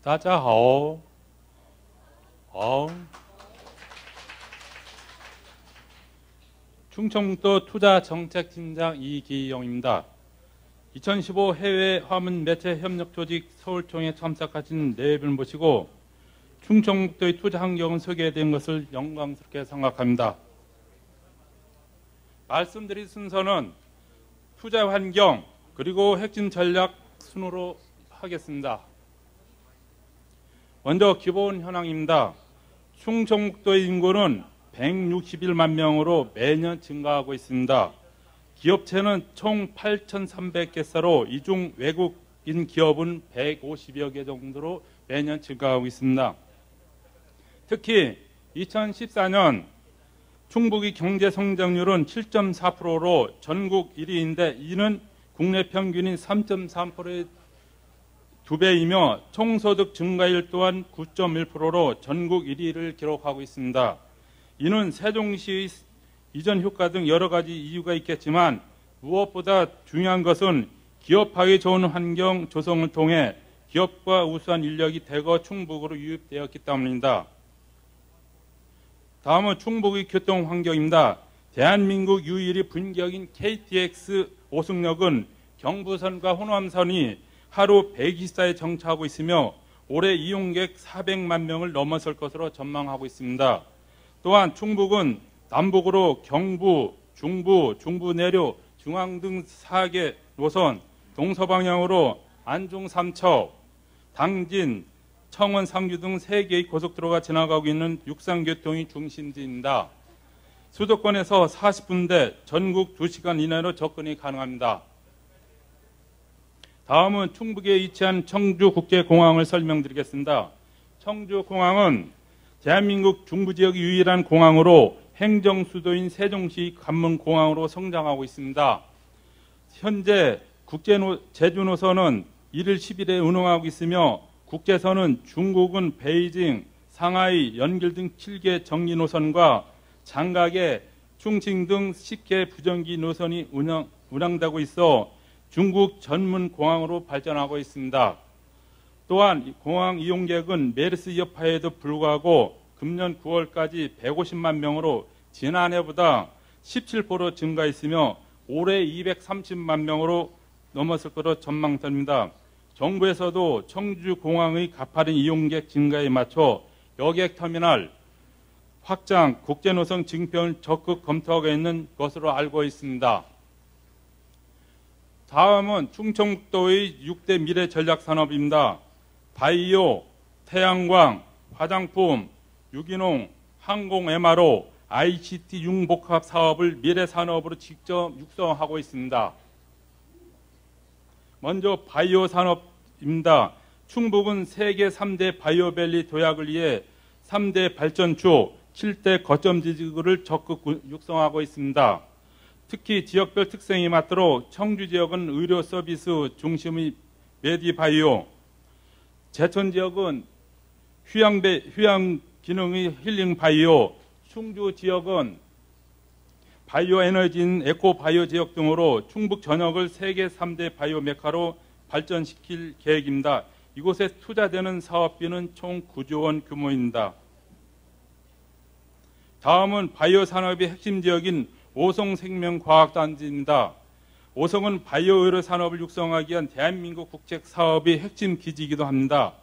大家好. 충청북도 투자정책팀장 이기영입니다. 2015 해외 화문 매체 협력 조직 서울총회 참석하신 네 분 모시고 충청북도의 투자 환경을 소개된 것을 영광스럽게 생각합니다. 말씀드릴 순서는 투자 환경 그리고 핵심 전략 순으로 하겠습니다. 먼저 기본 현황입니다. 충청북도의 인구는 161만 명으로 매년 증가하고 있습니다. 기업체는 총 8,300개사로 이 중 외국인 기업은 150여 개 정도로 매년 증가하고 있습니다. 특히 2014년 충북의 경제 성장률은 7.4%로 전국 1위인데 이는 국내 평균인 3.3%의 2배이며 총소득 증가율 또한 9.1%로 전국 1위를 기록하고 있습니다. 이는 세종시의 이전 효과 등 여러 가지 이유가 있겠지만 무엇보다 중요한 것은 기업하기 좋은 환경 조성을 통해 기업과 우수한 인력이 대거 충북으로 유입되었기 때문입니다. 다음은 충북의 교통 환경입니다. 대한민국 유일의 분기역인 KTX 오승역은 경부선과 호남선이 하루 124에 정차하고 있으며 올해 이용객 400만 명을 넘어설 것으로 전망하고 있습니다. 또한 충북은 남북으로 경부, 중부, 중부 내륙, 중앙 등 4개 노선, 동서방향으로 안중 삼척, 당진, 청원, 상주 등 3개의 고속도로가 지나가고 있는 육상교통의 중심지입니다. 수도권에서 40분대, 전국 2시간 이내로 접근이 가능합니다. 다음은 충북에 위치한 청주국제공항을 설명드리겠습니다. 청주공항은 대한민국 중부지역의 유일한 공항으로 행정수도인 세종시 관문공항으로 성장하고 있습니다. 현재 제주노선은 1일 10일에 운항하고 있으며 국제선은 중국은 베이징, 상하이, 연길 등 7개 정기 노선과 장각에 충칭 등 10개 부정기 노선이 운항되고 있어 중국 전문 공항으로 발전하고 있습니다. 또한 공항 이용객은 메르스 여파에도 불구하고 금년 9월까지 150만 명으로 지난해보다 17% 증가했으며 올해 230만 명으로 넘었을 것으로 전망됩니다. 정부에서도 청주공항의 가파른 이용객 증가에 맞춰 여객터미널 확장, 국제노선 증평을 적극 검토하고 있는 것으로 알고 있습니다. 다음은 충청북도의 6대 미래 전략 산업입니다. 바이오, 태양광, 화장품, 유기농, 항공 MRO, ICT 융복합 사업을 미래 산업으로 직접 육성하고 있습니다. 먼저 바이오 산업입니다. 충북은 세계 3대 바이오밸리 도약을 위해 3대 발전추, 7대 거점 지구를 적극 육성하고 있습니다. 특히 지역별 특성에 맞도록 청주 지역은 의료 서비스 중심의 메디바이오, 제천 지역은 휴양 기능의 힐링 바이오, 충주 지역은 바이오 에너지인 에코바이오 지역 등으로 충북 전역을 세계 3대 바이오 메카로 발전시킬 계획입니다. 이곳에 투자되는 사업비는 총 9조 원 규모입니다. 다음은 바이오 산업의 핵심 지역인 오송생명과학단지입니다. 오송은 바이오 의료 산업을 육성하기 위한 대한민국 국책 사업의 핵심 기지이기도 합니다.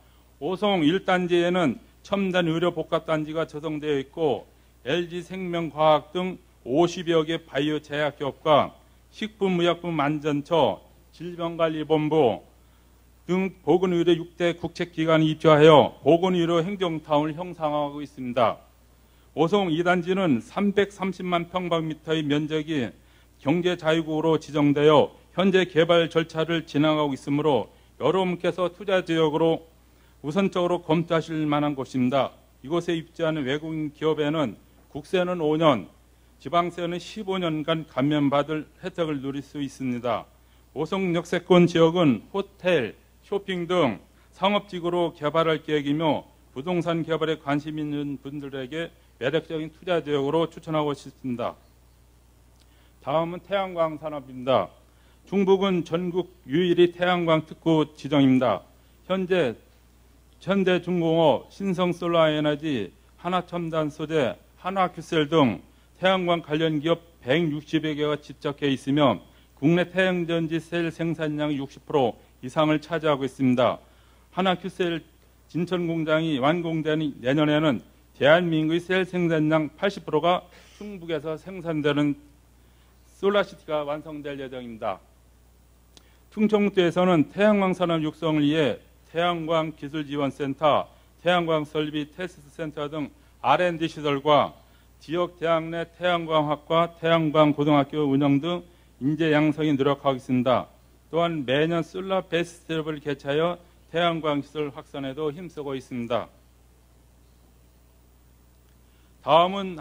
오송 1단지에는 첨단 의료 복합단지가 조성되어 있고 LG생명과학 등 50여 개 바이오 제약기업과 식품의약품안전처, 질병관리본부 등 보건의료 6대 국책기관이 입주하여 보건의료 행정타운을 형성하고 있습니다. 오송 2단지는 330만 평방미터의 면적이 경제자유구로 지정되어 현재 개발 절차를 진행하고 있으므로 여러분께서 투자지역으로 우선적으로 검토하실 만한 곳입니다. 이곳에 입주하는 외국인 기업에는 국세는 5년, 지방세는 15년간 감면받을 혜택을 누릴 수 있습니다. 오송 역세권 지역은 호텔, 쇼핑 등 상업지구로 개발할 계획이며 부동산 개발에 관심 있는 분들에게 매력적인 투자 지역으로 추천하고 싶습니다. 다음은 태양광 산업입니다. 충북은 전국 유일의 태양광 특구 지정입니다. 현재 현대중공업, 신성솔라에너지, 하나첨단소재, 한화큐셀 등 태양광 관련 기업 160여 개가 집적해 있으며 국내 태양전지 셀 생산량 60% 이상을 차지하고 있습니다. 하나큐셀 진천 공장이 완공되는 내년에는 대한민국의 셀 생산량 80%가 충북에서 생산되는 솔라시티가 완성될 예정입니다. 충청도에서는 태양광 산업 육성을 위해 태양광 기술지원센터, 태양광 설비 테스트 센터 등 R&D 시설과 지역 대학 내 태양광학과 태양광 고등학교 운영 등 인재 양성에 노력하고 있습니다. 또한 매년 솔라 페스티벌을 개최하여 태양광 기술 확산에도 힘쓰고 있습니다. 다음은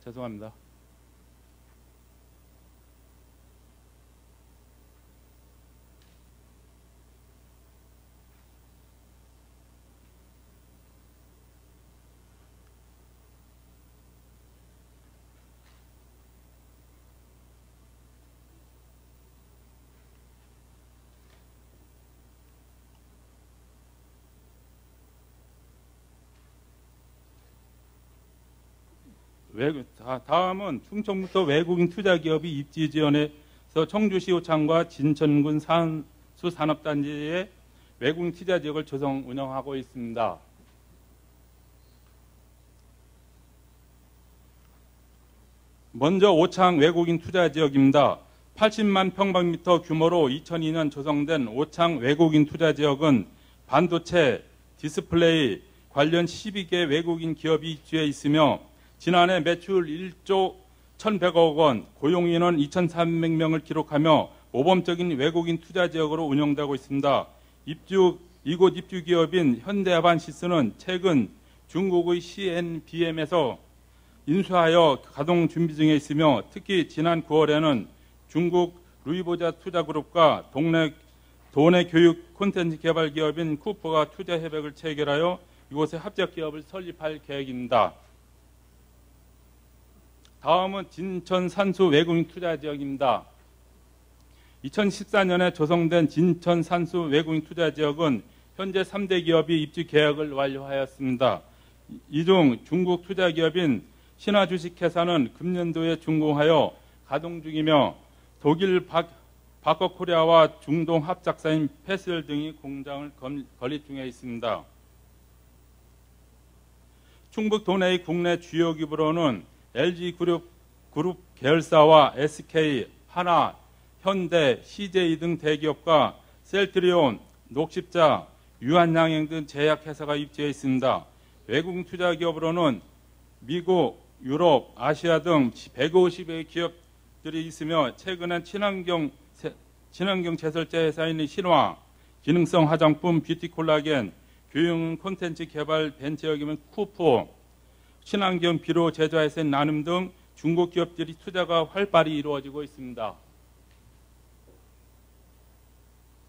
죄송합니다. 다음은 충청부터 외국인 투자기업이 입지 지원해서 청주시호창과 진천군 산수산업단지에 외국인 투자 지역을 조성 운영하고 있습니다. 먼저 오창 외국인 투자 지역입니다. 80만 평방미터 규모로 2002년 조성된 오창 외국인 투자 지역은 반도체, 디스플레이 관련 12개 외국인 기업이 입주해 있으며 지난해 매출 1조 1,100억 원, 고용인원 2,300명을 기록하며 모범적인 외국인 투자 지역으로 운영되고 있습니다. 이곳 입주 기업인 현대아반시스는 최근 중국의 CNBM에서 인수하여 가동 준비 중에 있으며 특히 지난 9월에는 중국 루이보자 투자그룹과 도내 교육 콘텐츠 개발 기업인 쿠퍼가 투자 협약을 체결하여 이곳에 합작 기업을 설립할 계획입니다. 다음은 진천 산수 외국인 투자 지역입니다. 2014년에 조성된 진천 산수 외국인 투자 지역은 현재 3대 기업이 입주 계약을 완료하였습니다. 이 중 중국 투자 기업인 신화주식회사는 금년도에 준공하여 가동 중이며 독일 바커코리아와 중동 합작사인 페슬 등이 공장을 건립 중에 있습니다. 충북 도내의 국내 주요 기업으로는 LG그룹 계열사와 SK, 하나, 현대, CJ 등 대기업과 셀트리온, 녹십자, 유한양행 등 제약회사가 입주해 있습니다. 외국인 투자기업으로는 미국, 유럽, 아시아 등 150의 기업들이 있으며 최근엔 친환경 제설제 회사인 신화, 기능성 화장품 뷰티 콜라겐, 교육 콘텐츠 개발 벤처기업인 쿠포, 친환경 비료 제조회사인 나눔 등 중국 기업들이 투자가 활발히 이루어지고 있습니다.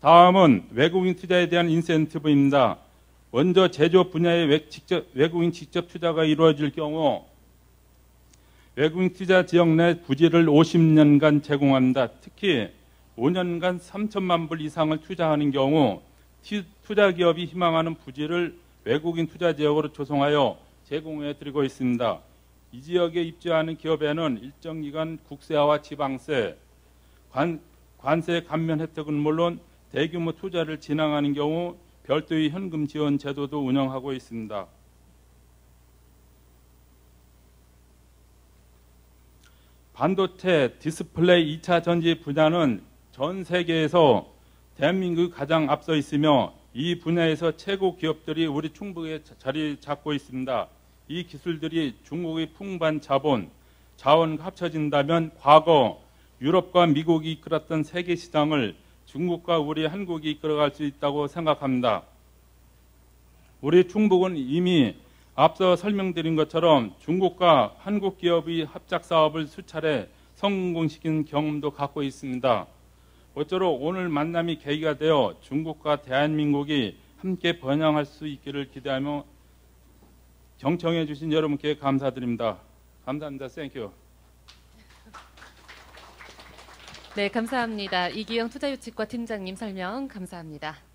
다음은 외국인 투자에 대한 인센티브입니다. 먼저 제조 분야에 외국인 직접 투자가 이루어질 경우 외국인 투자 지역 내 부지를 50년간 제공합니다. 특히 5년간 3천만 불 이상을 투자하는 경우 투자 기업이 희망하는 부지를 외국인 투자 지역으로 조성하여 제공해 드리고 있습니다. 이 지역에 입주하는 기업에는 일정 기간 국세와 지방세, 관세 감면 혜택은 물론 대규모 투자를 진행하는 경우 별도의 현금 지원 제도도 운영하고 있습니다. 반도체, 디스플레이 2차 전지 분야는 전 세계에서 대한민국이 가장 앞서 있으며 이 분야에서 최고 기업들이 우리 충북에 자리 잡고 있습니다. 이 기술들이 중국의 풍부한 자원과 합쳐진다면 과거 유럽과 미국이 이끌었던 세계 시장을 중국과 우리 한국이 이끌어갈 수 있다고 생각합니다. 우리 충북은 이미 앞서 설명드린 것처럼 중국과 한국 기업의 합작 사업을 수차례 성공시킨 경험도 갖고 있습니다. 모쪼록 오늘 만남이 계기가 되어 중국과 대한민국이 함께 번영할 수 있기를 기대하며 경청해 주신 여러분께 감사드립니다. 감사합니다. 땡큐. 네, 감사합니다. 이기영 투자유치과 팀장님 설명 감사합니다.